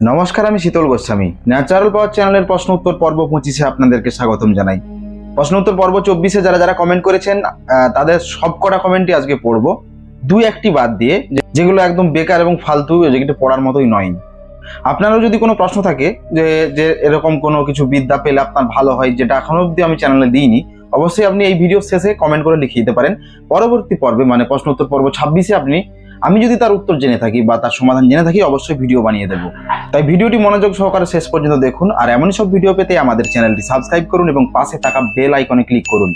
নমস্কার, আমি শীতল গোস্বামী। ন্যাচারাল পাওয়ার চ্যানেলের প্রশ্ন উত্তর পর্ব 25-এ আপনাদেরকে স্বাগতম জানাই। প্রশ্ন উত্তর পর্ব 24-এ যারা যারা কমেন্ট করেছেন তাদের সবকটা কমেন্টই আজকে পড়বো, দুই একটি বাদ দিয়ে, যেগুলো একদম বেকার এবং ফালতু, যেগুলো পড়ার মতোই নয়। আপনারও যদি কোনো প্রশ্ন থাকে যে এরকম কোনো কিছু বিদ্যা পেলে আপনার ভালো হয়, যেটা এখনো অবধি আমি চ্যানেলে দিইনি, অবশ্যই আপনি এই ভিডিও শেষে কমেন্ট করে লিখে দিতে পারেন। পরবর্তী পর্বে মানে প্রশ্ন উত্তর পর্ব 26-এ আমি যদি তার উত্তর জেনে থাকি বা তার সমাধান জেনে থাকি, অবশ্যই ভিডিও বানিয়ে দেবো। তাই ভিডিওটি মনোযোগ সহকারে শেষ পর্যন্ত দেখুন, আর এমনই সব ভিডিও পেতে আমাদের চ্যানেলটি সাবস্ক্রাইব করুন এবং পাশে থাকা বেল আইকনে ক্লিক করুন।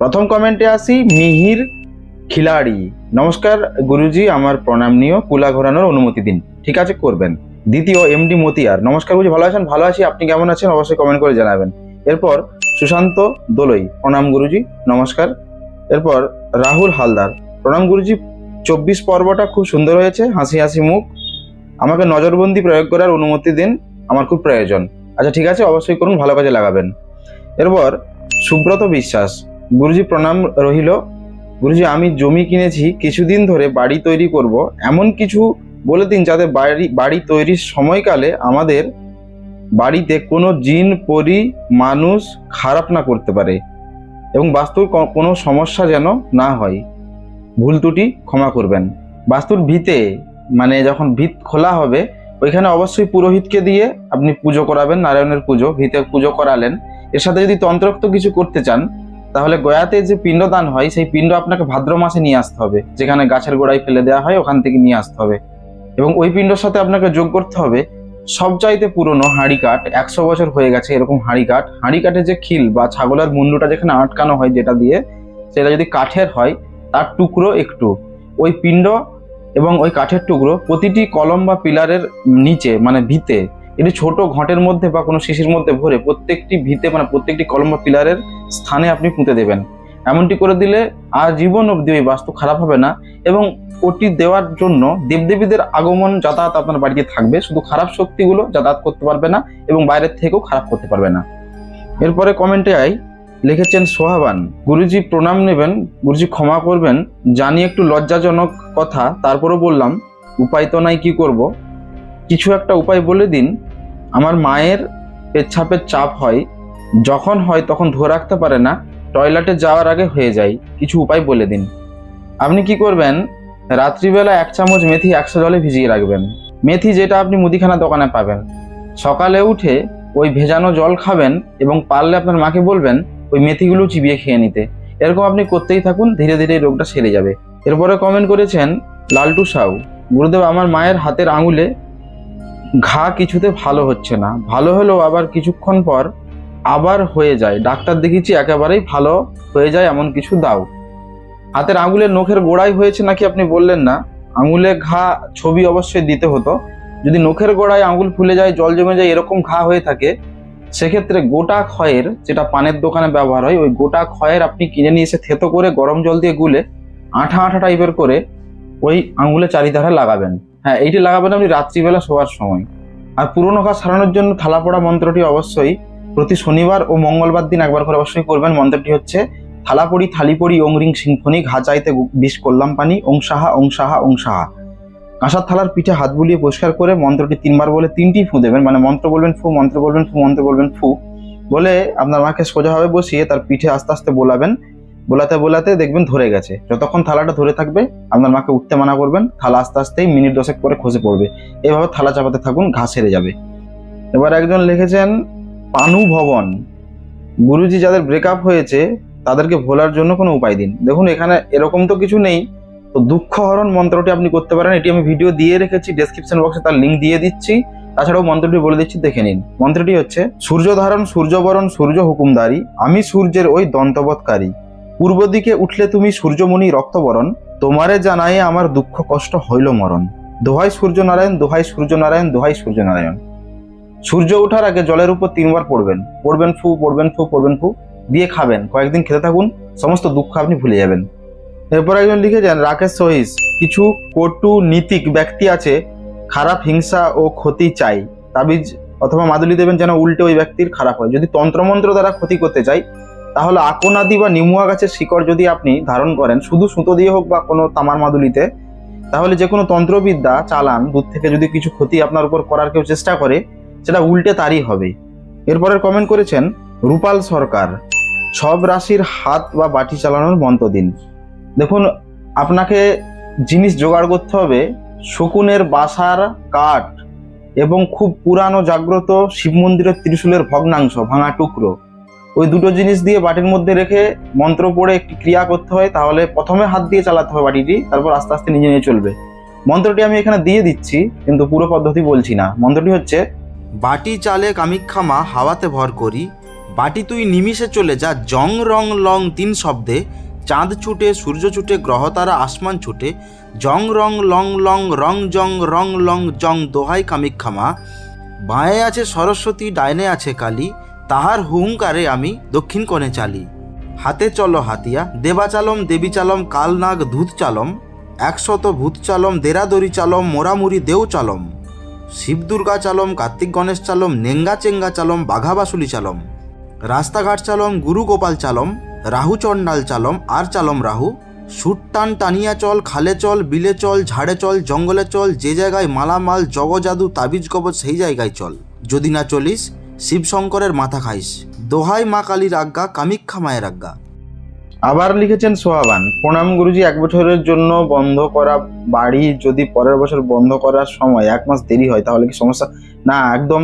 প্রথম কমেন্টে আসি, মিহির খিলাড়ি। নমস্কার গুরুজি, আমার প্রণাম নিও, কুলা ঘোরানোর অনুমতি দিন। ঠিক আছে, করবেন। দ্বিতীয়, এমডি মতিয়ার। নমস্কার গুরুজি, ভালো আছেন? ভালো আছি, আপনি কেমন আছেন? অবশ্যই কমেন্ট করে জানাবেন। এরপর সুশান্ত দোলই, প্রণাম গুরুজি, নমস্কার। এরপর রাহুল হালদার, প্রণাম গুরুজি, 24 পর্বটা খুব সুন্দর হয়েছে, হাসি হাসি মুখ, আমাকে নজরবন্দি প্রয়োগ করার অনুমতি দিন, আমার খুব প্রয়োজন। আচ্ছা ঠিক আছে, অবশ্যই করুন, ভালো কাজে লাগাবেন। এরপর সুব্রত বিশ্বাস, গুরুজি প্রণাম রহিল। গুরুজি, আমি জমি কিনেছি, কিছুদিন ধরে বাড়ি তৈরি করব, এমন কিছু বলে দিন যাতে বাড়ি তৈরির সময়কালে আমাদের বাড়িতে কোনো জিন পরি মানুষ খারাপ না করতে পারে এবং বাস্তুর কোনো সমস্যা যেন না হয়। ভুল ত্রুটি ক্ষমা করবেন। বাস্তুর ভিতে মানে যখন ভিত খোলা হবে, ওইখানে অবশ্যই পুরোহিতকে দিয়ে আপনি পুজো করাবেন, নারায়ণের পুজো, ভিতে পুজো করালেন। এর সাথে যদি তন্ত্রোক্ত কিছু করতে চান, তাহলে গয়াতে যে পিণ্ডদান হয়, সেই পিণ্ড আপনাকে ভাদ্র মাসে নিয়ে আসতে হবে, যেখানে গাছের গোড়ায় ফেলে দেওয়া হয়, ওখান থেকে নিয়ে আসতে হবে। এবং ওই পিণ্ডর সাথে আপনাকে যোগ করতে হবে সবচাইতে পুরনো হাঁড়ি কাঠ, 100 বছর হয়ে গেছে এরকম হাঁড়ি কাঠের যে খিল বা ছাগলের মুন্ডুটা যেখানে আটকানো হয়, যেটা দিয়ে, সেটা যদি কাঠের হয়, তার টুকরো একটু ওই পিণ্ড এবং ওই কাঠের টুকরো প্রতিটি কলম বা পিলারের নিচে মানে ভিতে, এটি ছোট ঘটের মধ্যে বা কোনো শিশির মধ্যে ভরে প্রত্যেকটি ভিতে মানে প্রত্যেকটি কলম বা পিলারের স্থানে আপনি পুঁতে দেবেন। এমনটি করে দিলে আজীবন অবধি ওই বাস্তু খারাপ হবে না, এবং ওটি দেওয়ার জন্য দেবদেবীদের আগমন যাতায়াত আপনার বাড়িতে থাকবে, শুধু খারাপ শক্তিগুলো যাতায়াত করতে পারবে না এবং বাইরের থেকেও খারাপ করতে পারবে না। এরপরে কমেন্টে লিখেছেন সোহাবান, গুরুজি প্রণাম নেবেন, গুরুজি ক্ষমা করবেন, জানি একটু লজ্জাজনক কথা, তারপরও বললাম, উপায় তো নাই, কি করব, কিছু একটা উপায় বলে দিন। আমার মায়ের পেচ্ছাপের চাপ হয়, যখন হয় তখন ধরে রাখতে পারে না, টয়লেটে যাওয়ার আগে হয়ে যায়, কিছু উপায় বলে দিন। আপনি কি করবেন, রাত্রিবেলা 1 চামচ মেথি 100 জলে ভিজিয়ে রাখবেন। মেথি যেটা আপনি মুদিখানা দোকানে পাবেন, সকালে উঠে ওই ভেজানো জল খাবেন এবং পারলে আপনার মাকে বলবেন ওই মেথিগুলো চিবিয়ে খেয়ে নিতে। এরকম আপনি করতেই থাকুন, ধীরে ধীরে এই রোগটা সেরে যাবে। এরপরে কমেন্ট করেছেন লালটু সাউ, গুরুদেব, আমার মায়ের হাতের আঙুলে ঘা কিছুতে ভালো হচ্ছে না, ভালো হলেও আবার কিছুক্ষণ পর আবার হয়ে যায়, ডাক্তার দেখিয়েছি, একেবারেই ভালো হয়ে যায় এমন কিছু দাও। হাতের আঙুলের নখের গোড়ায় হয়েছে নাকি আপনি বললেন না, আঙুলে ঘা ছবি অবশ্যই দিতে হতো। যদি নখের গোড়ায় আঙুল ফুলে যায়, জল জমে যায়, এরকম ঘা হয়ে থাকে, সেক্ষেত্রে গোটা খয়ের, যেটা পানের দোকানে ব্যবহার হয়, ওই গোটা খয়ের আপনি কিনে নিয়ে এসে থেতো করে গরম জল দিয়ে গুলে আঠা আঠা টাইপের করে ওই আঙুলে চারিধারে লাগাবেন। হ্যাঁ, এইটি লাগাবেন আপনি রাত্রিবেলা শোয়ার সময়। আর পুরোনো ঘা সারানোর জন্য থালা পড়া মন্ত্রটি অবশ্যই প্রতি শনিবার ও মঙ্গলবার দিন একবার করে অবশ্যই করবেন। মন্ত্রটি হচ্ছে, থালাপড়ি থালিপড়ি ওং রিং সিংফনি, ঘা চাইতে বিষ করলাম পানি, ওং সাহা ওং সাহা ওং সাহা। কাঁসার থালার পিঠে হাত বুলিয়ে পরিষ্কার করে মন্ত্রটি 3 বার বলে 3টি ফু দেবেন, মানে মন্ত্র বলবেন ফু, মন্ত্র বলবেন ফু, মন্ত্র বলবেন ফু বলে আপনার মাকে সোজাভাবে বসিয়ে তার পিঠে আস্তে আস্তে বোলাবেন। বোলাতে বোলাতে দেখবেন ধরে গেছে। যতক্ষণ থালাটা ধরে থাকবে আপনার মাকে উঠতে মানা করবেন, থালা আস্তে আস্তেই মিনিট 10 পরে খসে পড়বে। এভাবে থালা চাপাতে থাকুন, ঘা সেরে যাবে। এবার একজন লিখেছেন পানু ভবন, গুরুজি, যাদের ব্রেকআপ হয়েছে তাদেরকে ভোলার জন্য কোনো উপায় দিন। দেখুন, এখানে এরকম তো কিছু নেই, তো দুঃখ হরণ মন্ত্রটি আপনি করতে পারেন। এটি আমি ভিডিও দিয়ে রেখেছি, ডেসক্রিপশন বক্সে তার লিঙ্ক দিয়ে দিচ্ছি। তাছাড়াও মন্ত্রটি বলে দিচ্ছি, দেখে নিন। মন্ত্রটি হচ্ছে, সূর্য ধারণ সূর্য বরণ সূর্য হুকুমদারি, আমি সূর্যের ওই দন্তবৎকারী, পূর্ব দিকে উঠলে তুমি সূর্যমণি রক্তবরণ, তোমারে জানাই আমার দুঃখ কষ্ট হইল মরণ। দোহাই সূর্যনারায়ণ, দোহাই সূর্যনারায়ণ, দোহাই সূর্যনারায়ণ। সূর্য ওঠার আগে জলের উপর 3 বার পড়বেন, পড়বেন ফু, পড়বেন ফু, পড়বেন ফু, দিয়ে খাবেন। কয়েকদিন খেতে থাকুন, সমস্ত দুঃখ আপনি ভুলে যাবেন। এরপর একজন লিখেছেন রাকেশ সহিস, কিছু কটু নীতিক ব্যক্তি আছে, খারাপ হিংসা ও ক্ষতি চাই, তাবিজ অথবা মাদুলি দেবেন যেন উল্টে ওই ব্যক্তির খারাপ হয়। যদি তন্ত্রমন্ত্র দ্বারা ক্ষতি করতে চাই, তাহলে আকনাদি বা নিমুয়া গাছের শিকড় যদি আপনি ধারণ করেন, শুধু সুতো দিয়ে হোক বা কোনো তামার মাদুলিতে, তাহলে যে কোনো তন্ত্রবিদ্যা চালান দূর থেকে যদি কিছু ক্ষতি আপনার উপর করার কেউ চেষ্টা করে, সেটা উল্টে তারই হবে। এরপরের কমেন্ট করেছেন রূপাল সরকার, সব রাশির হাত বা বাটি চালানোর মন্ত্র দিন। দেখুন, আপনাকে জিনিস জোগাড় করতে হবে শকুনের বাসার কাঠ এবং খুব পুরানো জাগ্রত শিব মন্দিরের ত্রিশূলের ভগ্নাংশ, ভাঙা টুকরো, ওই দুটো জিনিস দিয়ে বাটির মধ্যে রেখে মন্ত্র পড়ে একটি ক্রিয়া করতে হয়। তাহলে প্রথমে হাত দিয়ে চালাতে হবে বাটিটি, তারপর আস্তে আস্তে নিজে নিজে চলবে। মন্ত্রটি আমি এখানে দিয়ে দিচ্ছি, কিন্তু পুরো পদ্ধতি বলছি না। মন্ত্রটি হচ্ছে, বাটি চালে কামিক্ষামা হাওয়াতে ভর করি, বাটি তুই নিমিষে চলে যা, জং রং লং 3 শব্দে, চাঁদ ছুটে সূর্য ছুটে গ্রহতারা আসমান ছুটে, জং রং লং লং রং জং রং লং জং, দোহাই কামিক্ষামা। বাঁয়ে আছে সরস্বতী, ডাইনে আছে কালী, তাহার হুঙ্কারে আমি দক্ষিণ কোণে চালি। হাতে চলো হাতিয়া, দেবা চালম দেবী চালম, কালনাগ ধূত চালম, 100 ভূত চালম, দেরাদরি চালম, মোরামুরি দেও চালম, শিব দুর্গা চালম, কার্তিক গণেশ চালম, নেঙ্গা চেঙ্গা চালম, বাঘা বাসুলি চালম, রাস্তাঘাট চালম, গুরু গোপাল চালম, রাহু চণ্ডাল চালম, আর চালম রাহু, সুট টান টানিয়া চল, খালে চল, বিলে চল, ঝাড়ে চল, জঙ্গলে চল, যে জায়গায় মালামাল জগজাদু তাবিজ কবচ সেই জায়গায় চল, যদি না চলিস শিব শঙ্করের মাথা খাইস, দোহাই মা কালীর আজ্ঞা, কামিক্ষা মায়ের আজ্ঞা। আবার লিখেছেন সোহাবান, প্রণাম গুরুজি, 1 বছরের জন্য বন্ধ করা বাড়ি যদি পরের বছর বন্ধ করার সময় 1 মাস দেরি হয়, তাহলে কি সমস্যা? না, একদম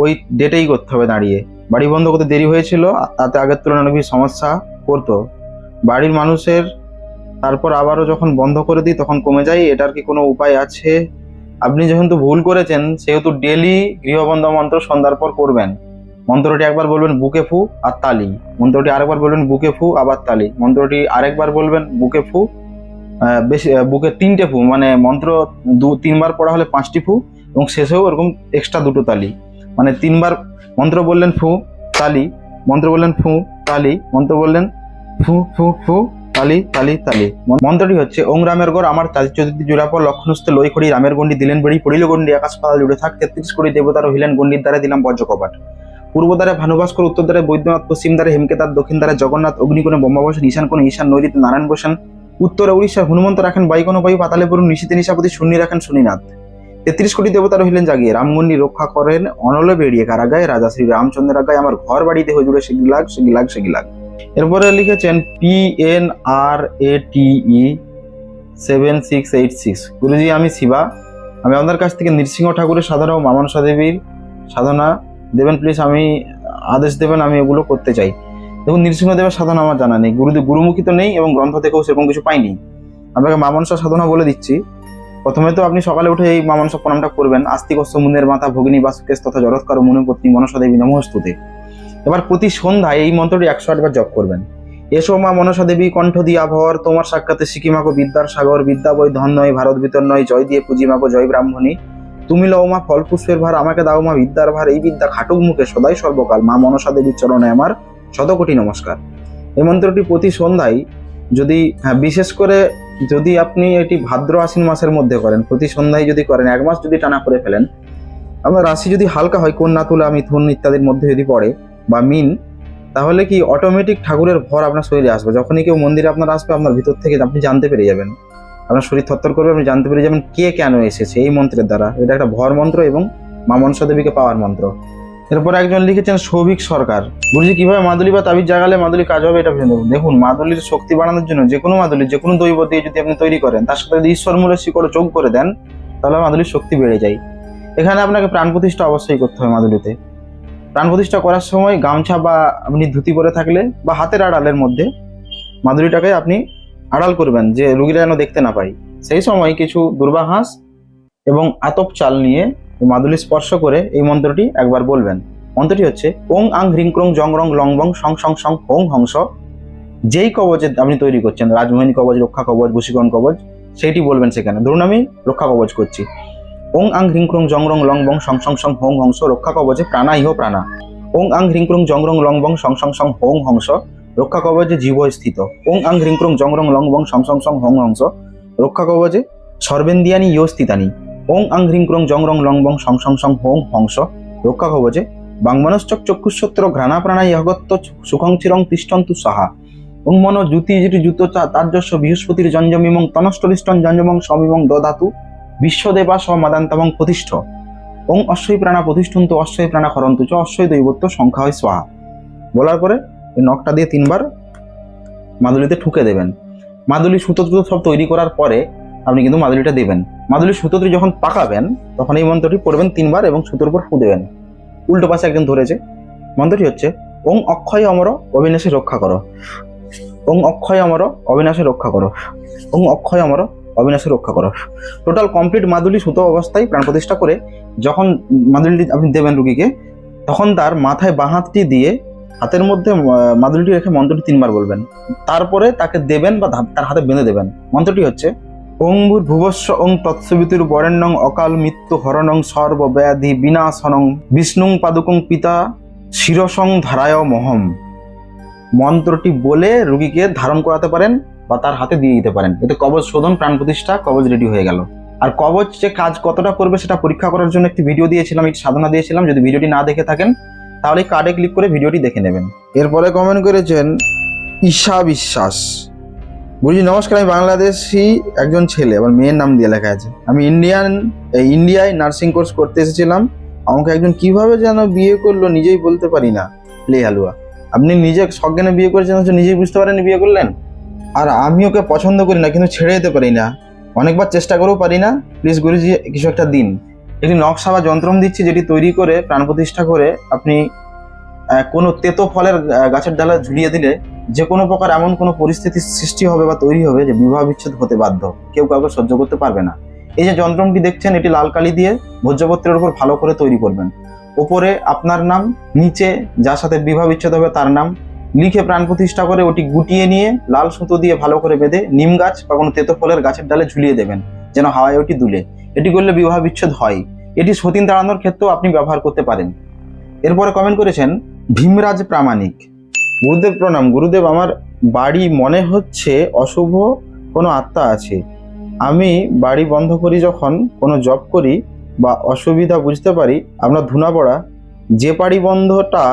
ওই ডেটেই করতে হবে দাঁড়িয়ে। বাড়ি বন্ধ করতে দেরি হয়েছিল, তাতে আগের তুলনায় অনেক বেশি সমস্যা করতো বাড়ির মানুষের, তারপর আবারও যখন বন্ধ করে দিই তখন কমে যায়। এটার কি কোনো উপায় আছে? আপনি যেহেতু ভুল করেছেন, সেহেতু ডেলি গৃহবন্ধ মন্ত্র সন্ধ্যার পর করবেন। মন্ত্রটি একবার বলবেন বুকে ফু আর তালি, মন্ত্রটি আরেকবার বলবেন বুকে ফু আবার তালি, মন্ত্রটি আরেকবার বলবেন বুকে ফু, বেশি বুকে 3টে ফু, মানে মন্ত্র 3বার পড়া হলে 5টি ফু, এবং শেষেও এরকম এক্সট্রা 2টো তালি, মানে 3বার মন্ত্র বললেন ফু তালি, মন্ত্র বললেন ফু তালি, মন্ত্র বললেন ফু ফু ফু তালি তালি তালি। মন্ত্রটি হচ্ছে, ওং রামের গড় আমার চাঁদি চতুর্থী জোড়াপর, লক্ষণস্থে লই খড়ি, রামের গণ্ডি দিলেন বেড়ি, পড়িল গণ্ডি আকাশ পাতাল জুড়ে থাক, 33 কোটি দেবতা রহিলেন গণ্ডির দ্বারা দিলাম বজ্র কপাট। পূর্ব দ্বারে ভানুভাস্কর, উত্তর দ্বারে বৈদ্যনাথ, পশ্চিম দ্বারে হেমকেতার, দক্ষিণ দ্বারে জগন্নাথ, অগ্নিকোণে ব্রহ্মা বসেন, ঈশান কোণে ঈশান, নৈঋত্যে নারায়ণ বসেন, উত্তরে উড়িষ্যার হনুমন্ত রাখেন, বাইকোণ বায়ু, পাতালে পড়ুন নিশীতে নিশাপতি, শূন্যে রাখেন শনিনাথ। 33 কোটি দেবতা রহিলেন জাগিয়ে, রামগণ্ডি রক্ষা করেন অনলে বেরিয়ে কারাগায়, রাজা শ্রী রামচন্দ্রের আজ্ঞায় আমার ঘর বাড়ি দেহ জুড়ে সেগিলাগ সেগিলাগ সেগিলাগ। এরপরে লিখেছেন PNRATE 7686, গুরুজি আমি শিবা, আমি আপনার কাছ থেকে নৃসিংহ ঠাকুরের সাধনা ও মা মনসা দেবীর সাধনা দেবেন প্লিজ, আমি আদেশ দেবেন, আমি এগুলো করতে চাই। দেখুন, নৃসিংহদেবের সাধনা আমার জানা নেই, গুরুমুখী তো নেই, এবং গ্রন্থ থেকেও সেরকম কিছু পাইনি। আপনাকে মা মনসা সাধনা বলে দিচ্ছি। প্রথমে তো আপনি সকালে উঠে এই মা মনসা প্রণামটা করবেন, আস্তিকস্য মুনের মাতা ভগিনী বাসুকেশ তথা জরৎকার মুনিপত্নী মনসা দেবী নমস্তুতে। এবার প্রতি সন্ধ্যায় এই মন্ত্রটি 108 বার জপ করবেন। এসো মা মনসা দেবী কণ্ঠ দিয়া ভর, তোমার সাক্ষাতে শিখিমাগো বিদ্যার সাগর, বিদ্যা বই ধন নয় ভারত ভিতর নয়, জয় দিয়ে পুঁজি মাগো জয় ব্রাহ্মণী, তুমি লও মা ফল পুষ্পের ভার, আমাকে দাও মা বিদ্যার ভার, এই বিদ্যা খাটুক মুখে সদাই সর্বকাল, মা মনসা দেবীর চরণে আমার শতকোটি নমস্কার। এই মন্ত্রটি প্রতি সন্ধ্যায় যদি, বিশেষ করে যদি আপনি এটি ভাদ্র আশ্বিন মাসের মধ্যে করেন, প্রতি সন্ধ্যায় যদি করেন, 1 মাস যদি টানা করে ফেলেন, আমার রাশি যদি হালকা হয়, কন্যা তুলা মিথুন ইত্যাদির মধ্যে যদি পড়ে বা মিন, তাহলে কি অটোমেটিক ঠাকুরের ভর আপনার শরীরে আসবে। যখনই কেউ মন্দিরে আপনার আসবে, আপনার ভিতর থেকে আপনি জানতে পেরে যাবেন, আপনার শরীর থরথর করবে, আপনি জানতে পেরে যাবেন কে কেন এসেছে এই মন্ত্রের দ্বারা। এটা একটা ভর মন্ত্র এবং মা মনসা দেবীকে পাওয়ার মন্ত্র। এরপর একজন লিখেছেন সৌভিক সরকার, গুরুজি কিভাবে মাদুলি বা তাবিজ জাগালে মাদুলি কাজ হবে এটা ভেবে দেখুন। দেখুন, মাদুলির শক্তি বাড়ানোর জন্য যে কোনো মাদুলি, যে কোনো দৈব দিয়ে যদি আপনি তৈরি করেন, তার সাথে যদি ঈশ্বর মূলের শিকড় যোগ করে দেন, তাহলে মাদুলির শক্তি বেড়ে যায়। এখানে আপনাকে প্রাণ প্রতিষ্ঠা অবশ্যই করতে হবে মাদুলিতে। প্রাণ প্রতিষ্ঠা করার সময় গামছা বা আপনি ধুতি পরে থাকলে বা হাতের আড়ালের মধ্যে মাদুলিটাকে আপনি আড়াল করবেন, যে রুগীরা যেন দেখতে না পায়। সেই সময় কিছু দুর্বা ঘাস এবং আতপ চাল নিয়ে মাদুলি স্পর্শ করে এই মন্ত্রটি একবার বলবেন। মন্ত্রটি হচ্ছে, ওং আং হ্রিং ক্রং জং রং লং বং সং সং সং হোং হংস, যেই কবচ আপনি তৈরি করছেন, রাজমোহিনী কবচ, রক্ষা কবচ, বশীকরণ কবচ, সেইটি বলবেন সেখানে। ধরুন আমি রক্ষা কবচ করছি, ওং আং হ্রিং ক্রুং জং রং লং বং সং সং সং হোং হংস রক্ষা কবচে প্রাণা ইহ প্রাণা। ওং আং হ্রিং ক্রুং জং রং লং বং সং সং সং হোং হংস রক্ষা কবচে জীব স্থিত। ওং আং হ্রিং ক্রুং জং রং লং বং সং সং সং হোং হংস রক্ষা কবচে সর্বেন্দিয়ানি ইয় স্থিতানি। ওং আং হ্রিং ক্রুং জং রং লং বং সং সং সং হোং হংস রক্ষা কবচে বাংমনশ্চক চক্ষুষত্র ঘ্রাণা প্রাণা ইহগত্ত সুখং চিরং তিষ্ঠন্তু সাহা। ওং মন জ্যোতি যেটি জুত তার্যস্য বৃহস্পতির জঞ্জমিমং তনষ্টলিষ্টন জঞ্জমং সমিমং দদাতু বিশ্বদেবা সমাদান্তমং প্রতিষ্ঠ। ওং অশ্বই প্রাণা প্রতিষ্ঠন্তু অশ্বই প্রাণা খরন্তু চ অশ্বই দৈবত্ব সংখ্যা হয় স্বাহা। বলার পরে এই নখটা দিয়ে 3 বার মাদুলিতে ঠুকে দেবেন। মাদুলি সুতো সব তৈরি করার পরে আপনি কিন্তু মাদুলিটা দেবেন। মাদুলি সুতোটি যখন পাকাবেন তখন এই মন্ত্রটি পড়বেন 3 বার এবং সুতোর উপর ফু দেবেন। উল্টো পাশে একজন ধরেছে। মন্ত্রটি হচ্ছে ওং অক্ষয় অমর অবিনাশী রক্ষা করো। ওং অক্ষয় অমর অবিনাশী রক্ষা করো। ওং অক্ষয় অমর অবিনাশী রক্ষা করো। টোটাল কমপ্লিট মাদুলি সুতো অবস্থায় প্রাণ প্রতিষ্ঠা করে যখন মাদুলিটি আপনি দেবেন রুগীকে, তখন তার মাথায় বাঁ হাতটি দিয়ে হাতের মধ্যে মাদুলিটি রেখে মন্ত্রটি 3 বার বলবেন। তারপরে তাকে দেবেন বা তার হাতে বেঁধে দেবেন। মন্ত্রটি হচ্ছে ওং ভূর্ভুবস্ব ওং তৎসবিতুর বরেণ্যং অকাল মৃত্যু হরণং সর্বব্যাধি বিনাশনং বিষ্ণুং পাদুকং পিতা শিরসং ধারায় মহম। মন্ত্রটি বলে রুগীকে ধারণ করাতে পারেন বা তার হাতে দিয়ে দিতে পারেন। এতে কবচ শোধন, প্রাণ প্রতিষ্ঠা, কবচ রেডি হয়ে গেল। আর কবচ যে কাজ কতটা করবে সেটা পরীক্ষা করার জন্য একটি ভিডিও দিয়েছিলাম, একটি সাধনা দিয়েছিলাম। যদি ভিডিওটি না দেখে থাকেন তাহলে কার্ডে ক্লিক করে ভিডিওটি দেখে নেবেন। এরপরে কমেন্ট করেছেন ঈশা বিশ্বাস। বুঝি নমস্কার, আমি বাংলাদেশি একজন ছেলে, আমার মেয়ের নাম দিয়ে লেখা আছে। আমি ইন্ডিয়ায় নার্সিং কোর্স করতে এসেছিলাম। আমাকে একজন কিভাবে যেন বিয়ে করলো নিজেই বলতে পারি না। লে হালুয়া, আপনি নিজে সজ্ঞানে বিয়ে করেছেন, নিজেই বুঝতে পারেননি বিয়ে করলেন। আর আমি ওকে পছন্দ করি না, কিন্তু ছেড়ে যেতে পারি না, অনেকবার চেষ্টা করেও পারি না। প্লিজ গুরুজি কিছু একটা দিন। একটি নকশা বা যন্ত্রম দিচ্ছি, যেটি তৈরি করে প্রাণ প্রতিষ্ঠা করে আপনি কোনো তেতো ফলের গাছের ডালে ঝুলিয়ে দিলে যে কোনো প্রকার এমন কোনো পরিস্থিতির সৃষ্টি হবে বা তৈরি হবে যে বিবাহ বিচ্ছেদ হতে বাধ্য, কেউ কাউকে সহ্য করতে পারবে না। এই যে যন্ত্রটি দেখছেন, এটি লাল কালি দিয়ে ভোজ্যপত্রের উপর ভালো করে তৈরি করবেন। ওপরে আপনার নাম, নিচে যার সাথে বিবাহ বিচ্ছেদ হবে তার নাম লিখে প্রাণ প্রতিষ্ঠা করে ওটি গুটিয়ে নিয়ে লাল সুতো দিয়ে ভালো করে বেঁধে নিম গাছ বা কোনো তেতো ফলের গাছের ডালে ঝুলিয়ে দেবেন, যেন হাওয়ায় ওটি দুলে। এটি করলে বিবাহ বিচ্ছেদ হয়। এটি সতীন তাড়ানোর ক্ষেত্রেও আপনি ব্যবহার করতে পারেন। এরপরে কমেন্ট করেছেন ভীমরাজ প্রামাণিক। গুরুদেব প্রণাম। গুরুদেব, আমার বাড়ি মনে হচ্ছে অশুভ কোনো আত্মা আছে। আমি বাড়ি বন্ধ করি, যখন কোনো জব করি বা অসুবিধা বুঝতে পারি আপনার ধুনা পড়া, যে বাড়ি বন্ধটা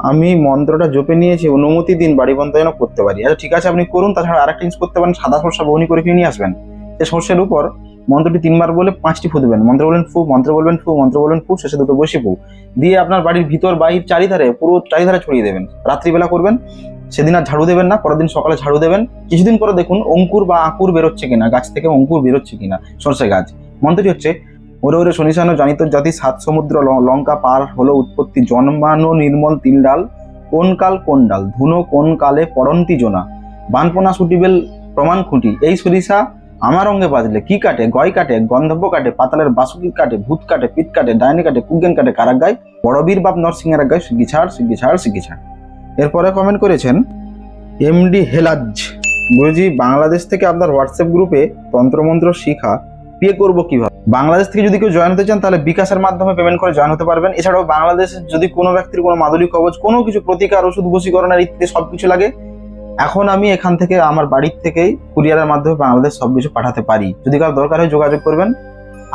আমি মন্ত্রটা জপে নিয়েছি, অনুমতি দিন বাড়ি বন্ধ যেন করতে পারি। আচ্ছা ঠিক আছে, আপনি করুন। তাছাড়া আরেকটা জিনিস করতে পারেন, সাদা সরষা বহনি করে কিনে নিয়ে আসবেন। সে সর্ষের উপর মন্ত্রটি 3 বার বলে 5টি ফু দেবেন। মন্ত্র বলবেন ফু, মন্ত্র বলবেন ফু, মন্ত্র বলবেন ফু, শেষে 2টো বসি ফু দিয়ে আপনার বাড়ির ভিতর বাইর চারিধারে, পুরো চারিধারে ছড়িয়ে দেবেন। রাত্রিবেলা করবেন, সেদিন আর ঝাড়ু দেবেন না, পরের দিন সকালে ঝাড়ু দেবেন। কিছুদিন পরে দেখুন অঙ্কুর বা আকুর বেরোচ্ছে কিনা, গাছ থেকে অঙ্কুর বেরোচ্ছে কিনা সর্ষে গাছ। মন্ত্রটি হচ্ছে ওরে ওরে শনিশানো জানিত জাতি 7 সমুদ্র লঙ্কা পার হলো উৎপত্তি, জন্মানো নির্মল তিল ডাল, কোন কাল কোন ডাল, ধুনো কোন কালে পড়ন্তি জোনা, বানপোনা সুটিবেল প্রমাণ খুঁটি, এই সরিষা আমার অঙ্গে বাজলে কি কাটে, গয় কাটে, গন্ধব্য কাটে, পাতালের বাসুকি কাটে, ভূত কাটে, পিঠ কাটে, ডাইনি কাটে, কুজ্ঞান কাটে, কারাক গায়, বড়বীর বাপ নরসিংহের গায়ে সিগি ছাড় সিগি ছাড় সিগি ছাড়। এরপরে কমেন্ট করেছেন এমডি হেলাজ। গুরুজি, বাংলাদেশ থেকে আপনার হোয়াটসঅ্যাপ গ্রুপে তন্ত্রমন্ত্র শিখা পে করবো কিভাবে? বাংলাদেশ থেকে যদি কেউ জয়েন হতে চান তাহলে বিকাশের মাধ্যমে পেমেন্ট করে জয়েন হতে পারবেন। এছাড়াও বাংলাদেশে যদি কোনো ব্যক্তির কোনো মাদুলি কবচ, কোনো কিছু প্রতিকার, ওষুধ, বশীকরণের ইত্যাদি সবকিছু লাগে, এখন আমি এখান থেকে আমার বাড়ির থেকেই কুরিয়ারের মাধ্যমে বাংলাদেশ সবকিছু পাঠাতে পারি। যদি কারো দরকার হয় যোগাযোগ করবেন।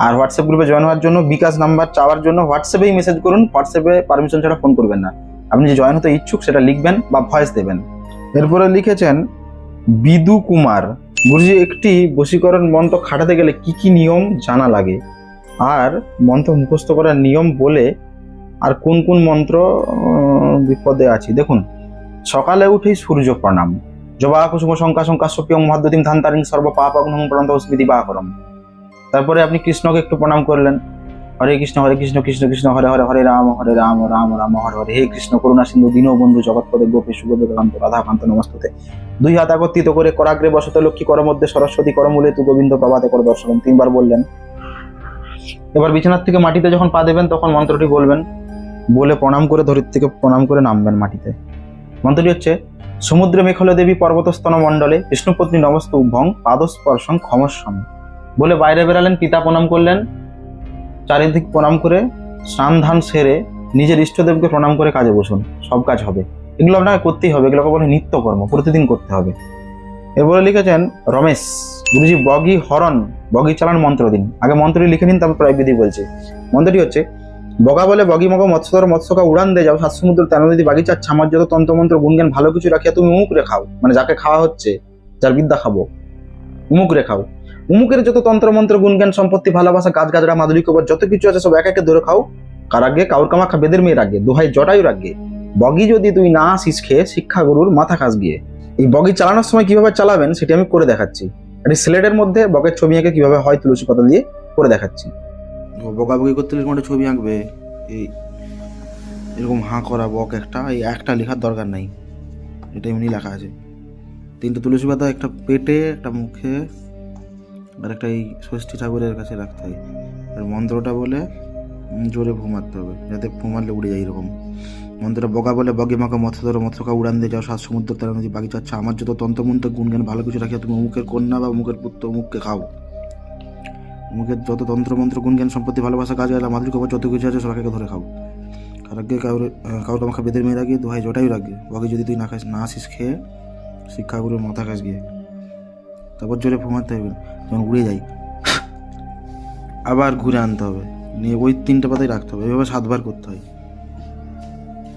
আর হোয়াটসঅ্যাপ গ্রুপে জয়েন হওয়ার জন্য বিকাশ নাম্বার চাওয়ার জন্য হোয়াটসঅ্যাপেই মেসেজ করুন। হোয়াটসঅ্যাপে পারমিশন ছাড়া ফোন করবেন না। আপনি যে জয়েন হতে ইচ্ছুক সেটা লিখবেন বা ভয়েস দেবেন। এরপরে লিখেছেন বিদু কুমার। গুরুজি, একটি বশীকরণ মন্ত্র খাটাতে গেলে কি কি নিয়ম জানা লাগে, আর মন্ত্র মুখস্থ করার নিয়ম বলে আর কোন কোন মন্ত্র বিপদে আছি? দেখুন, সকালে উঠেই সূর্য প্রণাম, জবা কুসুম শঙ্কা শঙ্কাশ্যপিয়ং মহাদ্যতিম ধান্তারিং সর্ব পাপগ্নং প্রণত স্মৃতি বা করম। তারপরে আপনি কৃষ্ণকে একটু প্রণাম করলেন, হরে কৃষ্ণ কৃষ্ণ কৃষ্ণ হরে হরে, হরে রাম রাম রাম হরে হরে, হে কৃষ্ণ করুণা সিন্ধু দীনবন্ধু জগৎপদে গোপী সুগোবিকান্ত রাধাকান্ত নমস্তুতে। 2 হাত একত্রিত করে করাগ্রে বসত লক্ষ্মী, কর মধ্যে সরস্বতী, করমূলে তু গোবিন্দ প্রভাতে কর দর্শন, 3 বার বললেন। এবার বিছানার থেকে মাটিতে যখন পা দেবেন তখন মন্ত্রটি বলবেন, বলে প্রণাম করে ধরিত্রীকে প্রণাম করে নামবেন মাটিতে। মন্ত্রটি হচ্ছে সমুদ্রে মেখল দেবী পর্বতস্তন মণ্ডলে বিষ্ণুপত্নী নমস্তু ভং পাদস্পর্শং ক্ষমস্বম বলে বাইরে বেরালেন, পিতা প্রণাম করলেন, চারিদিক প্রণাম করে স্নান ধান সেরে নিজের ইষ্টদেবকে প্রণাম করে কাজে বসুন, সব কাজ হবে। এগুলো আপনাকে করতেই হবে, এগুলোকে বলে নিত্যকর্ম, প্রতিদিন করতে হবে। এরপরে লিখেছেন রমেশ, গুরুজি বগি হরণ বগি চালান মন্ত্র দিন। আগে মন্ত্রটি লিখে নিন, তারপর প্রয়োগ বিধি বলছে। মন্ত্রটি হচ্ছে, বগা বলে বগি মগ মৎস্যধর মৎস্যকা উড়ান দে যাও, সাত সমুদ্র তেন নদী বাগিচার ছামার যত তন্ত্রমন্ত্র গুণজ্ঞান ভালো কিছু রাখিয়া তুমি উমুক রে খাও। মানে যাকে খাওয়া হচ্ছে, যার বিদ্যা খাবো, উমুক রে খাও। উমুকের যত তন্ত্রমন্ত্র গুণজ্ঞান সম্পত্তি ভালোবাসা গাছ গাছড়া মাধুরী কবর যত কিছু আছে সব এক একে ধরে খাও। কার আগে? কাউর কামাখা বেদের মেয়ের আগে, দোহাই জটায়ুর আগে। বগি যদি তুই না আসিস খেয়ে, শিক্ষা গুরুর মাথা খাস গিয়ে। এই বগি চালানোর সময় কিভাবে চালাবেন সেটি আমি করে দেখাচ্ছি। একটি স্লেটের মধ্যে বগের ছবি এঁকে কিভাবে হয় তুলসী পাতা দিয়ে করে দেখাচ্ছি। বকাবকি করতে গেলে একটা ছবি আঁকবে, এই এরকম হাঁ করা বক একটা, এই একটা লেখার দরকার নাই, এটা এমনি লেখা আছে। তিনটে তুলসী পাতা, একটা পেটে, একটা মুখে, আর একটা এই ষষ্ঠী ঠাকুরের কাছে রাখতে হয়। আর মন্ত্রটা বলে জোরে ফু মারতে হবে, যাতে ফু মারলে উড়ে যায় এরকম। মন্ত্রটা বগা বলে বগে মাকে মৎস্যধর মৎস্যকা উড়ান দিয়ে যাও, সাত সমুদ্র তেরো নদী বাকি চাচ্ছে আমার যত তন্ত্রমন্ত্র গুণজ্ঞান ভালো কিছু রাখিয়া তুমি অমুকের কন্যা বা অমুকের পুত্র অমুককে খাও। অমুকের যত তন্ত্রমন্ত্র গুণজ্ঞান সম্পত্তি ভালোবাসা কাজ গেলা মাধুরী কবর যত কিছু আছে সবাইকে ধরে খাও। কার আগে কাউর কামাখা বেদের মেয়ের আগে, দোহাই জটায়ুর আগে। বগে যদি তুই না খাস, না আসিস খেয়ে, শিক্ষাগুরুর মাথা খাস গিয়ে। তারপর জোরে ফু মারতে হবে, যখন উড়ে যাই আবার ঘুরে আনতে হবে, নিয়ে ওই তিনটে পাতায় রাখতে হবে। এভাবে 7 বার করতে হয়।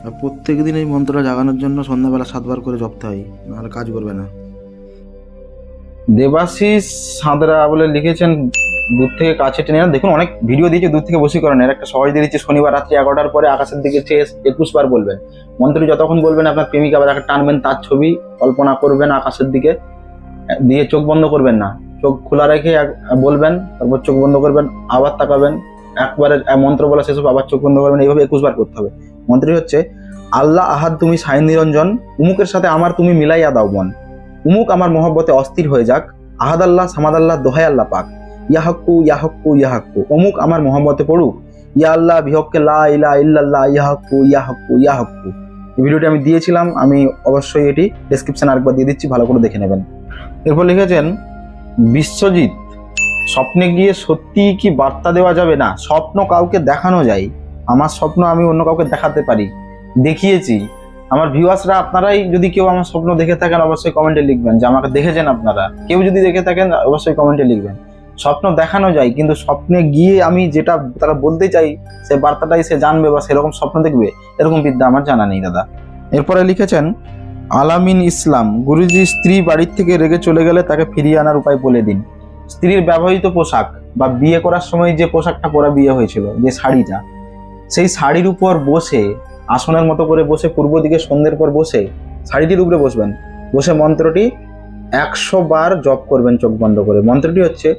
আর প্রত্যেক দিন এই মন্ত্রটা জাগানোর জন্য সন্ধ্যাবেলা 7 বার করে জপতে হয়, নাহলে কাজ করবে না। দেবাশিস সাঁতরা বলে লিখেছেন, দূর থেকে কাছে টেনে না। দেখুন অনেক ভিডিও দিয়েছে দূর থেকে বশীকরণের, একটা সহজ দিয়ে দিচ্ছে, শনিবার রাত্রি 11টার পরে আকাশের দিকে চেয়ে 21 বার বলবেন মন্ত্রটি। যতক্ষণ বলবেন আপনার প্রেমিকা বা যাকে টানবেন তার ছবি কল্পনা করবেন আকাশের দিকে, দিয়ে চোখ বন্ধ করবেন না, চোখ খোলা রেখে বলবেন, তারপর চোখ বন্ধ করবেন, আবার তাকাবেন, একবারে মন্ত্র বলা শেষ হবে, আবার চোখ বন্ধ করবেন। এইভাবে 21 বার করতে হবে। মন্ত্রটি হচ্ছে, আল্লাহ আহাদ তুমি সাই নিরঞ্জন, উমুকের সাথে আমার তুমি মিলাইয়া দাও মন, উমুক আমার মহব্বতে অস্থির হয়ে যাক, আহাদ আল্লাহ সামাদ আল্লাহ দোহাই আল্লাহ পাক, ইয়াহাক্কু ইয়াহাক্কু ইয়াহাক্কু, অমুক আমার মহব্বতে পড়ুক, ইয়া আল্লাহ বিহক্কে লা ইলাহা ইল্লাল্লাহ ইয়াহাক্কু ইয়াহাক্কু ইয়াহাক্কু। এই ভিডিওটি আমি দিয়েছিলাম, আমি অবশ্যই এটি ডেসক্রিপশনে আরেকবার দিয়ে দিচ্ছি, ভালো করে দেখে নেবেন। এরপর লিখেছেন বিশ্বজিৎ, স্বপ্নে গিয়ে সত্যি কি বার্তা দেওয়া যাবে না? স্বপ্ন কাউকে দেখানো যায়, আমার স্বপ্ন আমি অন্য কাউকে দেখাতে পারি, দেখিয়েছি। আমার ভিউয়ার্সরা, আপনারাই যদি কেউ আমার স্বপ্ন দেখে থাকেন অবশ্যই কমেন্টে লিখবেন যে আমাকে দেখেছেন আপনারা। কেউ যদি দেখে থাকেন অবশ্যই কমেন্টে লিখবেন। স্বপ্ন দেখানো যায়, কিন্তু স্বপ্নে গিয়ে আমি যেটা তারা বলতে চাই সে বার্তাটাই সে জানবে বা সেরকম স্বপ্ন দেখবে, এরকম বিদ্যা আমার জানা নেই দাদা। এরপরে লিখেছেন আলামিন ইসলাম, গুরুজি স্ত্রী বাড়ির থেকে রেগে চলে গেলে তাকে ফিরিয়ে আনার উপায় বলে দিন। স্ত্রীর ব্যবহৃত পোশাক বা বিয়ে করার সময় যে পোশাকটা পরা বিয়ে হয়েছিল, যে শাড়িটা, সেই শাড়ির উপর বসে আসনের মতো করে বসে পূর্ব দিকে সন্ধ্যের পর বসে শাড়িটির উপরে বসবেন, বসে মন্ত্রটি 100 বার জপ করবেন চোখ বন্ধ করে। মন্ত্রটি হচ্ছে,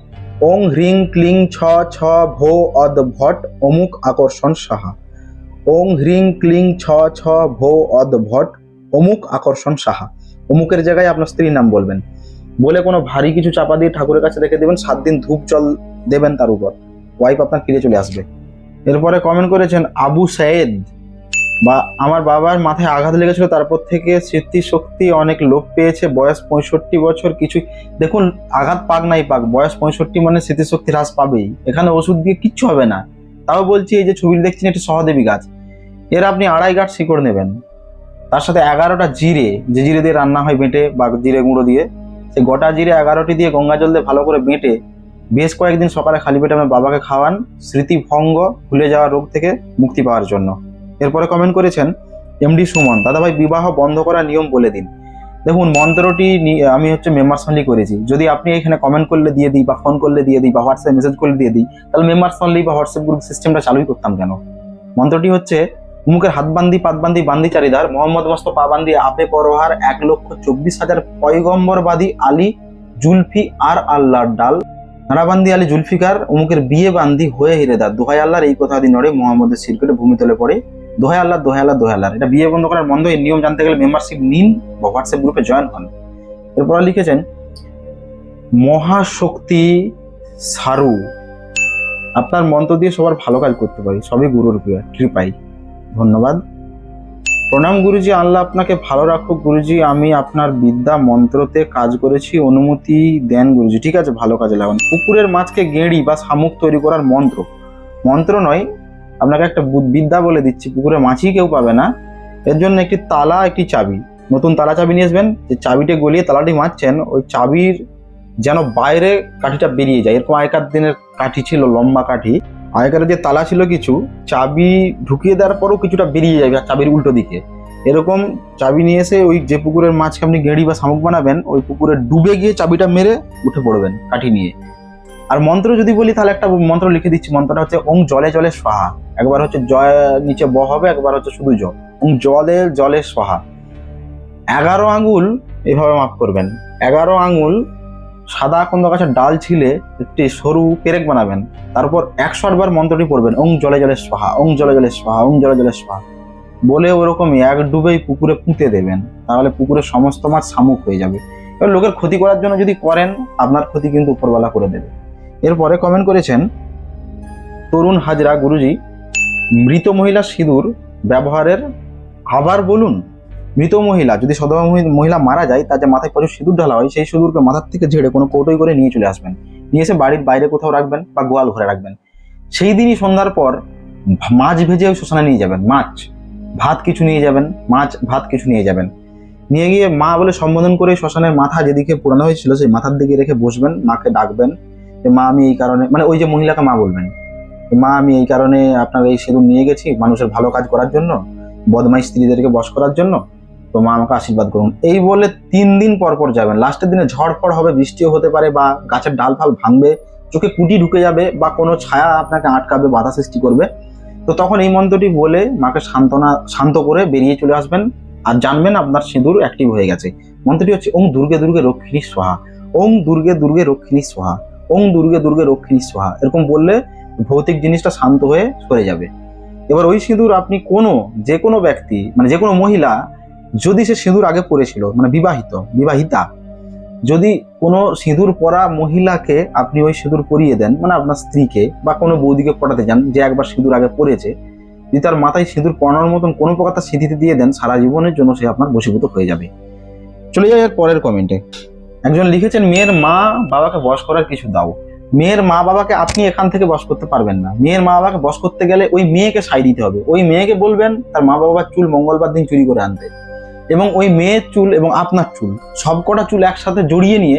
ওং হ্রিং ক্লিং ছ ছ ভো অদ ভট অমুক আকর্ষণ সাহা। ওং হ্রিং ক্লিং ছ ছ ভো অদ ভট অমুক আকর্ষণ সাহা। অমুকের জায়গায় আপনার স্ত্রীর নাম বলবেন, বলে কোনো ভারী কিছু চাপা দিয়ে ঠাকুরের কাছে রেখে দেবেন, 7 দিন ধূপ জল দেবেন তার উপর, ওয়াইফ আপনার ফিরে চলে আসবে। এরপরে কমেন্ট করেছেন আবু সাইদ, বা আমার বাবার মাথায় আঘাত লেগেছিল, তারপর থেকে স্মৃতিশক্তি অনেক লোপ পেয়েছে, বয়স 65 বছর। কিছু দেখুন, আঘাত পাক নাই পাক, বয়স 65 মানে স্মৃতিশক্তি হ্রাস পাবেই, এখানে ওষুধ দিয়ে কিচ্ছু হবে না। তাও বলছি, এই যে ছবিটি দেখছেন এটি সহদেবী গাছ, এর আপনি 2.5 গাঁট শিকড় নেবেন, তার সাথে 11টা জিরে, যে জিরে দিয়ে রান্না হয় বেটে বা জিরে গুঁড়ো দিয়ে, সেই গোটা জিরে 11টি দিয়ে গঙ্গা জল দিয়ে ভালো করে বেটে বেশ কয়েকদিন সকালে খালি পেটে আমার বাবাকে খাওয়ান, স্মৃতিভঙ্গ ভুলে যাওয়া রোগ থেকে মুক্তি পাওয়ার জন্য। এরপরে কমেন্ট করেছেন এমডি সুমন, দাদাভাই বিবাহ বন্ধ করার নিয়ম বলে দিন। দেখুন, মন্ত্রটি আমি মেম্বার্স অনলি করেছি, যদি আপনি এখানে কমেন্ট করলে দিয়ে দিই বা ফোন করলে দিয়ে দিই বা হোয়াটসঅ্যাপ মেসেজ করলে দিয়ে দিই, তাহলে মেম্বার্স অনলি বা হোয়াটসঅ্যাপ গ্রুপ সিস্টেমটা চালুই করতাম কেন? মন্ত্রটি হচ্ছে, মুখের হাতবান্দি পাতবান্দি বান্দি চারিদার, মোহাম্মদ মস্ত পাবান্দি আপে পরহার 1,24,000 পয়গম্বরবাদী আলী জুলফি আর আল্লাহর ডাল, নারাবান্দি আলী জুলফিকার অমুকের বিয়ে বান্দি হয়ে হিরেদার, দোহাই আল্লাহর এই কথা দিন নড়ে মোহাম্মদের সিরকেটে ভূমি তলে পড়ে, দোহাই আল্লাহ দোহাই আল্লাহ দোহাই আল্লাহ। এটা বিয়ে বন্ধ করার বন্ধ, এই নিয়ম জানতে গেলে মেম্বারশিপ নিন বা হোয়াটসঅ্যাপ গ্রুপে জয়েন হন। এরপর লিখেছেন মহাশক্তি সারু, আপনার মন্ত্র দিয়ে সবার ভালো কাজ করতে পারি, সবই গুরুর কৃপাই। ধন্যবাদ। প্রণাম গুরুজি, আল্লাহ আপনাকে ভালো রাখুক গুরুজি। আমি আপনার বিদ্যা মন্ত্রতে কাজ করেছি, অনুমতি দেন গুরুজি। ঠিক আছে, ভালো কাজে লাগান। পুকুরের মাছকে গেঁড়ি বা শামুক তৈরি করার মন্ত্র, মন্ত্র নয়, আপনাকে একটা বিদ্যা বলে দিচ্ছি। পুকুরে মাছই কেউ পাবে না, এর জন্য একটি তালা, একটি চাবি, নতুন তালা চাবি নিয়ে আসবেন। যে চাবিটা গলিয়ে তালাটি মারছেন, ওই চাবির যেন বাইরে কাঠিটা বেরিয়ে যায়। এরকম আগেকার দিনের কাঠি ছিল, লম্বা কাঠি। আগেকার যে তালা ছিল কিছু, চাবি ঢুকিয়ে দেওয়ার পরও কিছুটা বেরিয়ে যাবে চাবির উল্টো দিকে। এরকম চাবি নিয়ে এসে ওই যে পুকুরের মাছকে আপনি গেঁড়ি বা শামুক বানাবেন, ওই পুকুরে ডুবে গিয়ে চাবিটা মেরে উঠে পড়বেন কাঠি নিয়ে। আর মন্ত্র যদি বলি, তাহলে একটা মন্ত্র লিখে দিচ্ছি। মন্ত্রটা হচ্ছে ওং জলে জলে স্বাহা। একবার হচ্ছে জয় নিচে ব হবে, একবার হচ্ছে শুধু জ। ওং জলে জলে স্বাহা। 11 আঙুল এভাবে মাপ করবেন। 11 আঙুল সাদা আকন্দ গাছের ডাল ছিলে একটি সরু পেরেক বানাবেন। তারপর 108 বার মন্ত্রটি পড়বেন, ওং জলে জলে স্বাহা, ওং জলে জলে স্বাহা, ওং জলে জলে স্বাহা বলে ওরকমই এক ডুবেই পুকুরে পুঁতে দেবেন। তাহলে পুকুরের সমস্ত মাছ শামুক হয়ে যাবে। এবার লোকের ক্ষতি করার জন্য যদি করেন, আপনার ক্ষতি কিন্তু উপরওয়ালা করে দেবে। এরপরে কমেন্ট করেছেন তরুণ হাজরা, গুরুজি মৃত মহিলা সিঁদুর ব্যবহারের আবার বলুন। মৃত মহিলা যদি সদবা মহিলা মারা যায়, তার যে মাথায় প্রচুর সিঁদুর ঢালা হয়, সেই সিঁদুরকে মাথার থেকে ঝেড়ে কোনো কৌটোই করে নিয়ে চলে আসবেন। নিয়ে এসে বাড়ির বাইরে কোথাও রাখবেন বা গোয়াল ঘরে রাখবেন। সেই দিনই সন্ধ্যার পর মাছ ভেজে ওই শ্মশানে নিয়ে যাবেন। মাছ ভাত কিছু নিয়ে যাবেন, মাছ ভাত কিছু নিয়ে যাবেন। নিয়ে গিয়ে মা বলে সম্বোধন করে শ্মশানের মাথা যেদিকে পোড়ানো হয়েছিল সেই মাথার দিকে রেখে বসবেন। মাকে ডাকবেন যে মা আমি এই কারণে, মানে ওই যে মহিলাকে মা বলবেন, মা আমি এই কারণে আপনার এই সিঁদুর নিয়ে গেছি মানুষের ভালো কাজ করার জন্য, বদমাই স্ত্রীদেরকে বশ করার জন্য, তো মা আমাকে আশীর্বাদ করুন। এই বলে 3 দিন পর পর যাবেন। লাস্টের দিনে ঝড়ফড় হবে, বৃষ্টিও হতে পারে, বা গাছের ডাল ফাল ভাঙবে, চোখে কুটি ঢুকে যাবে, বা কোনো ছায়া আপনাকে আটকাবে, বাধা সৃষ্টি করবে। তো তখন এই মন্ত্রটি বলে মাকে শান্ত করে বেরিয়ে চলে আসবেন। আর জানবেন আপনার সিঁদুর অ্যাক্টিভ হয়ে গেছে। মন্ত্রটি হচ্ছে ওং দুর্গে দুর্গে রক্ষিণী স্বাহা, ওং দুর্গে দুর্গে রক্ষিণী স্বাহা, ওং দুর্গে দুর্গে রক্ষিণী স্বাহা। এরকম বললে ভৌতিক জিনিসটা শান্ত হয়ে সরে যাবে। এবার ওই সিঁদুর আপনি যে কোনো ব্যক্তি, মানে যে কোনো মহিলা যদি সে সিঁদুর আগে পরেছিল, মানে বিবাহিতা, যদি কোনো সিঁদুর পরা মহিলাকে আপনি ওই সিঁদুর পরিয়ে দেন, মানে আপনার স্ত্রীকে বা কোনো বৌদিকে পটাতে যান যে একবার সিঁদুর আগে পরেছে, যদি তার মাথায় সিঁদুর পরানোর মতন কোনো প্রকার তার স্মৃতিতে দিয়ে দেন, সারা জীবনের জন্য সে আপনার বশীভূত হয়ে যাবে। চলে যাই এর পরের কমেন্টে। একজন লিখেছেন মেয়ের মা বাবাকে বশ করার কিছু দাও। মেয়ের মা বাবাকে আপনি এখান থেকে বশ করতে পারবেন না। মেয়ের মা বাবাকে বশ করতে গেলে ওই মেয়েকে সাই দিতে হবে। ওই মেয়েকে বলবেন তার মা বাবার চুল মঙ্গলবার দিন চুরি করে আনতে, এবং ওই মেয়ের চুল এবং আপনার চুল সবকটা চুল একসাথে জড়িয়ে নিয়ে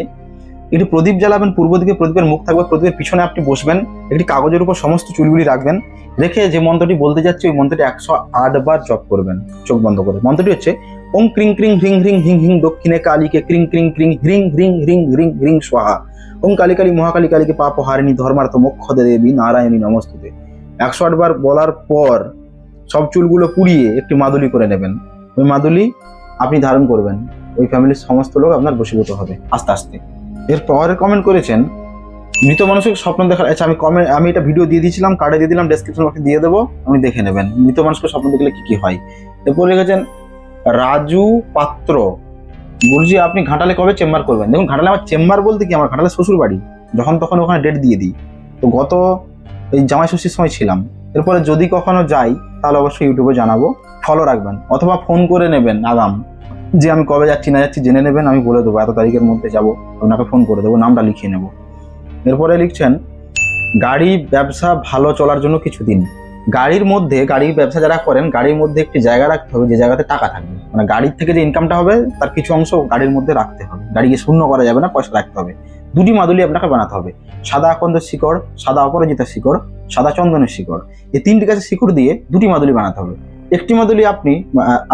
একটি প্রদীপ জ্বালাবেন। পূর্ব দিকে প্রদীপের মুখ থাকবে, প্রদীপের পিছনে আপনি বসবেন, একটি কাগজের উপর সমস্ত চুলগুলি রাখবেন, রেখে যে মন্ত্রটি বলতে যাচ্ছে ওই মন্ত্রটি 108 বার জপ করবেন চোখ বন্ধ করে। মন্ত্রটি হচ্ছে ওং ক্রিং ক্রিং হ্রিং হ্রিং হিং হিং দক্ষিণে কালীকে ক্রিং ক্রিং ক্রিং হ্রিং হ্রিং হ্রিং হ্রিং হ্রিং স্বাহা। ওং কালী কালী মহাকালী কালীকে পাপ হারিণী ধর্মার্থ মোক্ষদে দেবী নারায়ণী নমস্তুতে। 108 বার বলার পর সব চুলগুলো পুড়িয়ে একটি মাদুলি করে নেবেন। ওই মাদুলি আপনি ধারণ করবেন, ওই ফ্যামিলির সমস্ত লোক আপনার বশীভূত হবে আস্তে আস্তে। এরপর কমেন্ট করেছেন মৃত মানুষের স্বপ্ন দেখার। আচ্ছা, আমি এটা ভিডিও দিয়ে দিয়েছিলাম, কার্ডে দিয়ে দিলাম, ডেসক্রিপশন বক্সে দিয়ে দেবো, আপনি দেখে নেবেন মৃত মানুষকে স্বপ্ন দেখলে কি কি হয়। এরপর লিখেছেন রাজু পাত্র, গুরুজি আপনি ঘাটালে কবে চেম্বার করবেন? দেখুন, ঘাটালে আমার চেম্বার বলতে কি, আমার ঘাটালে শ্বশুর বাড়ি, যখন তখন ওখানে ডেট দিয়ে দিই। তো গত এই জামাই ষষ্ঠীর সময় ছিলাম। এরপরে যদি কখনো যাই তাহলে অবশ্যই ইউটিউবে জানাবো, ফলো রাখবেন, অথবা ফোন করে নেবেন আগাম, যে আমি কবে যাচ্ছি না যাচ্ছি জেনে নেবেন, আমি বলে দেবো এত তারিখের মধ্যে যাবো, আপনাকে ফোন করে দেবো, নামটা লিখিয়ে নেব। এরপরে লিখছেন গাড়ি ব্যবসা ভালো চলার জন্য কিছু দিন। গাড়ির ব্যবসা যারা করেন, গাড়ির মধ্যে একটি জায়গা রাখতে হবে যে জায়গাতে টাকা থাকবে, মানে গাড়ির থেকে যে ইনকামটা হবে তার কিছু অংশ গাড়ির মধ্যে রাখতে হবে। গাড়িকে শূন্য করা যাবে না, পয়সা রাখতে হবে। 2টি মাদুলি আপনাকে বানাতে হবে, সাদা আকন্দের শিকড়, সাদা অপরাজিতার শিকড়, সাদা চন্দনের শিকড়। এই 3টি গাছের শিকড় দিয়ে 2টি মাদুলি বানাতে হবে। একটি মাদুলি আপনি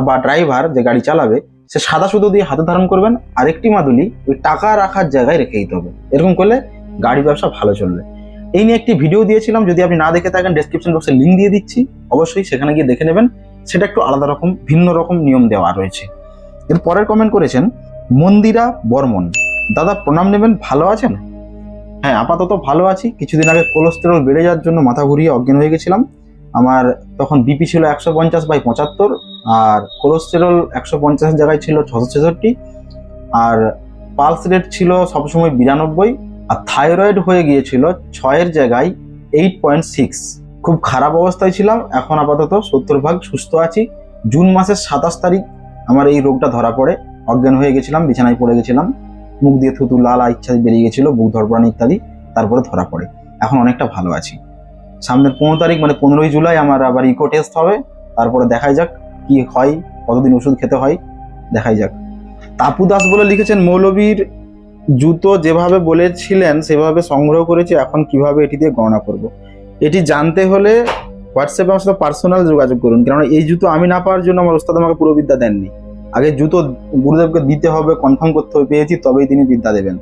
বা ড্রাইভার যে গাড়ি চালাবে সে সাদা সুতো দিয়ে হাতে ধারণ করবেন, আর একটি মাদুলি ওই টাকা রাখার জায়গায় রেখে দিতে হবে। এরকম করলে গাড়ি ব্যবসা ভালো চলবে। এই নিয়ে একটি ভিডিও দিয়েছিলাম, যদি আপনি না দেখে থাকেন ডেসক্রিপশন বক্সে লিঙ্ক দিয়ে দিচ্ছি, অবশ্যই সেখানে গিয়ে দেখে নেবেন। সেটা একটু আলাদা রকম, ভিন্ন রকম নিয়ম দেওয়া রয়েছে। এর পরের কমেন্ট করেছেন মন্দিরা বর্মন, দাদা প্রণাম নেবেন, ভালো আছেন? হ্যাঁ, আপাতত ভালো আছি। কিছুদিন আগে কোলেস্টেরল বেড়ে যাওয়ার জন্য মাথা ঘুরিয়ে অজ্ঞান হয়ে গেছিলাম। আমার তখন বিপি ছিল 150/75, আর কোলেস্টেরল 150-এর জায়গায় ছিল 666, আর পালস রেট ছিল সবসময় 92, আর থাইরয়েড হয়ে গিয়েছিল 6-এর জায়গায় 8.6। খুব খারাপ অবস্থায় ছিলাম। এখন আপাতত 70 ভাগ সুস্থ আছি, জুন মাসের 27 তারিখ আমার এই রোগটা ধরা পড়ে। অজ্ঞান হয়ে গেছিলাম, বিছানায় পড়ে গেছিলাম, মুখ দিয়ে থুতু, লাল ইচ্ছা বেরিয়ে গেছিল, বুক ধরপড়ানি ইত্যাদি। তারপরে ধরা পড়ে, এখন অনেকটা ভালো আছি। সামনের 15 তারিখ মানে 15ই জুলাই আমার আবার ইকো টেস্ট হবে, তারপরে দেখাই যাক কি হয়, কতদিন ওষুধ খেতে হয় দেখাই যাক। তাপু দাস বলে লিখেছেন, মৌলবীর জুতো যেভাবে বলেছিলেন সেভাবে সংগ্রহ করেছি, এখন কিভাবে এটি দিয়ে গণনা করব। এটি জানতে হলে হোয়াটসঅ্যাপে আমার সাথে পার্সোনাল যোগাযোগ করুন, কেননা এই জুতো আমি না পাওয়ার জন্য আমার ওস্তাদ আমাকে পুরো বিদ্যা দেননি। আগে জুতো গুরুদেবকে দিতে হবে, কনফার্ম করতে হবে পেয়েছি, তবেই তিনি বিদ্যা দেবেন।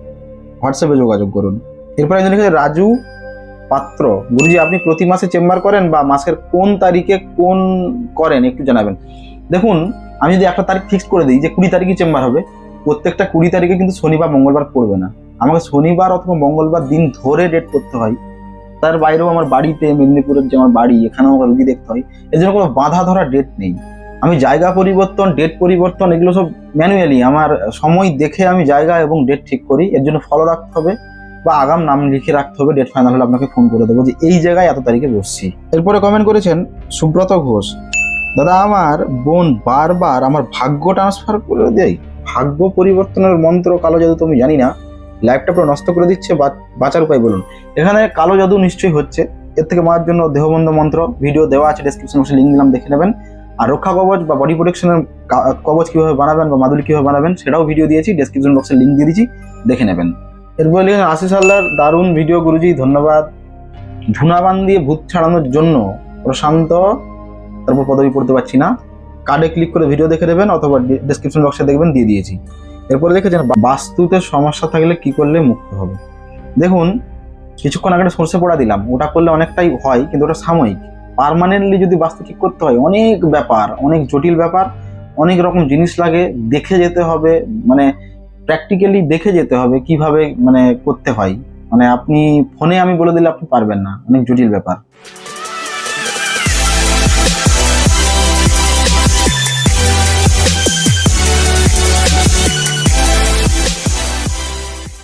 হোয়াটসঅ্যাপে যোগাযোগ করুন। এরপরে একজন লিখেছে রাজু পাত্র, গুরুজি আপনি প্রতি মাসে চেম্বার করেন বা মাসের কোন তারিখে কোন করেন একটু জানাবেন। দেখুন, আমি যদি একটা তারিখ ফিক্স করে দিই যে 20 তারিখে চেম্বার হবে, প্রত্যেকটা 20 তারিখে কিন্তু শনিবার মঙ্গলবার পড়বে না, আমাকে শনিবার অথবা মঙ্গলবার দিন ধরে ডেট করতে হয়। তার বাইরেও আমার বাড়িতে, মেদিনীপুরের যে আমার বাড়ি, এখানেও আমার রুগী দেখতে হয়, এর জন্য কোনো বাধা ধরা ডেট নেই। আমি জায়গা পরিবর্তন, ডেট পরিবর্তন এগুলো সব ম্যানুয়ালি আমার সময় দেখে আমি জায়গা এবং ডেট ঠিক করি। এর জন্য ফলো রাখতে হবে বা আগাম নাম লিখে রাখতে হবে, ডেট ফাইনাল হলে আপনাকে ফোন করে দেবো যে এই জায়গায় এত তারিখে বসছি। এরপরে কমেন্ট করেছেন সুব্রত ঘোষ, দাদা আমার বোন বারবার আমার ভাগ্য ট্রান্সফার করে দেয়, ভাগ্য পরিবর্তনের মন্ত্র কালো জাদু তো আমি জানি না, লাইফটা পুরো নষ্ট করে দিচ্ছে, বাঁচার উপায় বলুন। এখানে কালো জাদু নিশ্চয়ই হচ্ছে, এর থেকে বাঁচার জন্য দেহবন্ধ মন্ত্র ভিডিও দেওয়া আছে, ডেসক্রিপশন বক্সে লিঙ্ক দিলাম, দেখে নেবেন। আর রক্ষা কবচ বা বডি প্রোটেকশনের কবচ কিভাবে বানাবেন বা মাদুলি কিভাবে বানাবেন সেটাও ভিডিও দিয়েছি, ডেসক্রিপশন বক্সে লিঙ্ক দিয়ে দিয়েছি, দেখে নেবেন। এরপর লিখেন আশিস হালদার, দারুণ ভিডিও গুরুজি, ধন্যবাদ। ধুনাবান দিয়ে ভূত ছাড়ানোর জন্য প্রশান্ত, তারপর পদবি পড়তে পারছি না, কার্ডে ক্লিক করে ভিডিও দেখে নেবেন অথবা ডেসক্রিপশন বক্সে দেখবেন, দিয়ে দিয়েছি। এরপরে দেখেছেন বাস্তুতে সমস্যা থাকলে কি করলে মুক্ত হবে। দেখুন, কিছুক্ষণ আগে একটা সর্ষে পোড়া দিলাম, ওটা করলে অনেকটাই হয়, কিন্তু ওটা সাময়িক। পার্মানেন্টলি যদি বাস্তু ঠিক করতে হয় অনেক ব্যাপার, অনেক জটিল ব্যাপার, অনেক রকম জিনিস লাগে, দেখে যেতে হবে, মানে প্র্যাকটিক্যালি দেখে যেতে হবে কিভাবে মানে করতে হয়। মানে আপনি ফোনে আমি বলে দিলে আপনি পারবেন না, অনেক জটিল ব্যাপার।